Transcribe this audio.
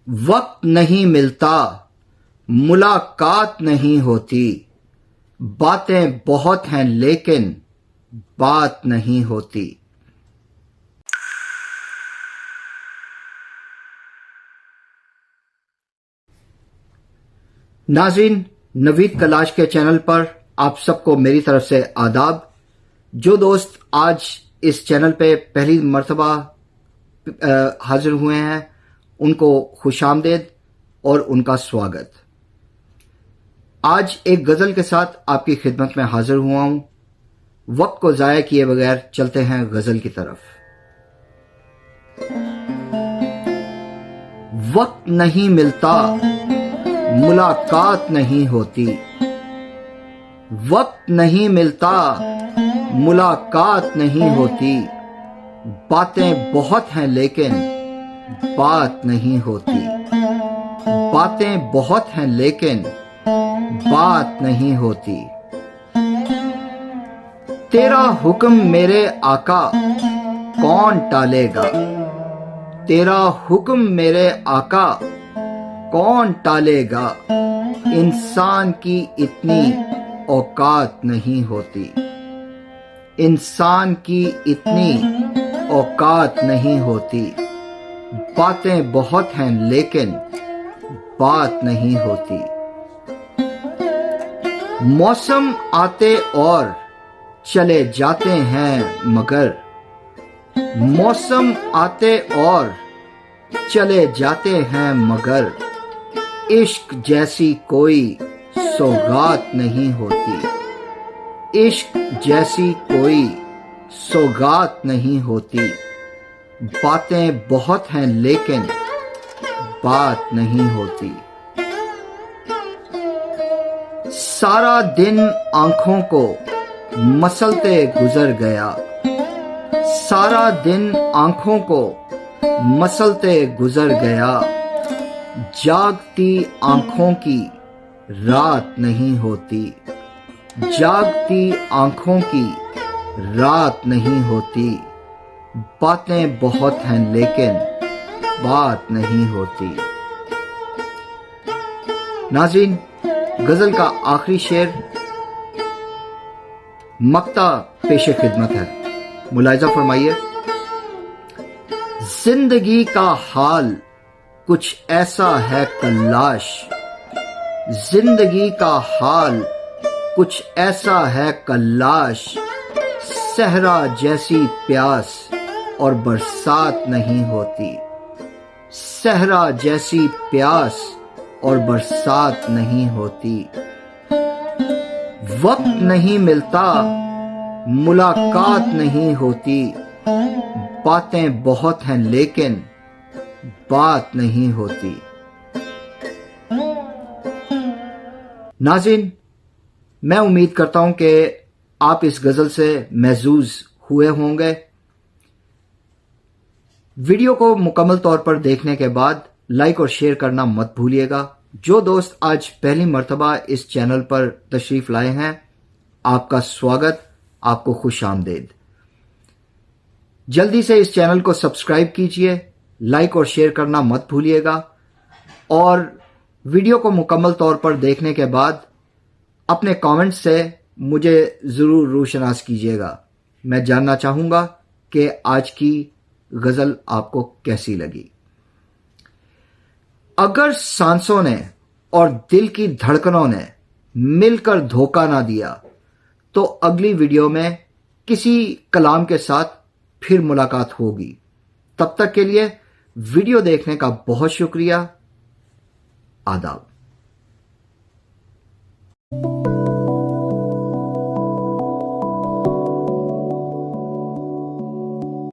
وقت نہیں ملتا، ملاقات نہیں ہوتی، باتیں بہت ہیں لیکن بات نہیں ہوتی۔ ناظرین، نوید کلاش کے چینل پر آپ سب کو میری طرف سے آداب۔ جو دوست آج اس چینل پہ پہلی مرتبہ حاضر ہوئے ہیں ان کو خوش آمدید اور ان کا سواگت۔ آج ایک غزل کے ساتھ آپ کی خدمت میں حاضر ہوا ہوں۔ وقت کو ضائع کیے بغیر چلتے ہیں غزل کی طرف۔ وقت نہیں ملتا، ملاقات نہیں ہوتی، وقت نہیں ملتا، ملاقات نہیں ہوتی، باتیں بہت ہیں لیکن بات نہیں ہوتی، باتیں بہت ہیں لیکن بات نہیں ہوتی۔ تیرا حکم میرے آقا کون ٹالے گا، تیرا حکم میرے آقا کون ٹالے گا، انسان کی اتنی اوقات نہیں ہوتی، انسان کی اتنی اوقات نہیں ہوتی، باتیں بہت ہیں لیکن بات نہیں ہوتی۔ موسم آتے اور چلے جاتے ہیں مگر، موسم آتے اور چلے جاتے ہیں مگر، عشق جیسی کوئی سوغات نہیں ہوتی، عشق جیسی کوئی سوغات نہیں ہوتی، باتیں بہت ہیں لیکن بات نہیں ہوتی۔ سارا دن آنکھوں کو مسلتے گزر گیا، سارا دن آنکھوں کو مسلتے گزر گیا، جاگتی آنکھوں کی رات نہیں ہوتی، جاگتی آنکھوں کی رات نہیں ہوتی، باتیں بہت ہیں لیکن بات نہیں ہوتی۔ ناظرین، غزل کا آخری شعر مقطع پیش خدمت ہے، ملاحظہ فرمائیے۔ زندگی کا حال کچھ ایسا ہے کلاش، زندگی کا حال کچھ ایسا ہے کلاش، صحرا جیسی پیاس اور برسات نہیں ہوتی، صحرا جیسی پیاس اور برسات نہیں ہوتی، وقت نہیں ملتا، ملاقات نہیں ہوتی، باتیں بہت ہیں لیکن بات نہیں ہوتی۔ ناظرین، میں امید کرتا ہوں کہ آپ اس غزل سے محظوظ ہوئے ہوں گے۔ ویڈیو کو مکمل طور پر دیکھنے کے بعد لائک اور شیئر کرنا مت بھولیے گا۔ جو دوست آج پہلی مرتبہ اس چینل پر تشریف لائے ہیں، آپ کا سواگت، آپ کو خوش آمدید۔ جلدی سے اس چینل کو سبسکرائب کیجئے، لائک اور شیئر کرنا مت بھولیے گا، اور ویڈیو کو مکمل طور پر دیکھنے کے بعد اپنے کامنٹ سے مجھے ضرور روشناس کیجیے گا۔ میں جاننا چاہوں گا کہ آج کی غزل آپ کو کیسی لگی۔ اگر سانسوں نے اور دل کی دھڑکنوں نے مل کر دھوکہ نہ دیا تو اگلی ویڈیو میں کسی کلام کے ساتھ پھر ملاقات ہوگی۔ تب تک کے لیے ویڈیو دیکھنے کا بہت شکریہ۔ آداب۔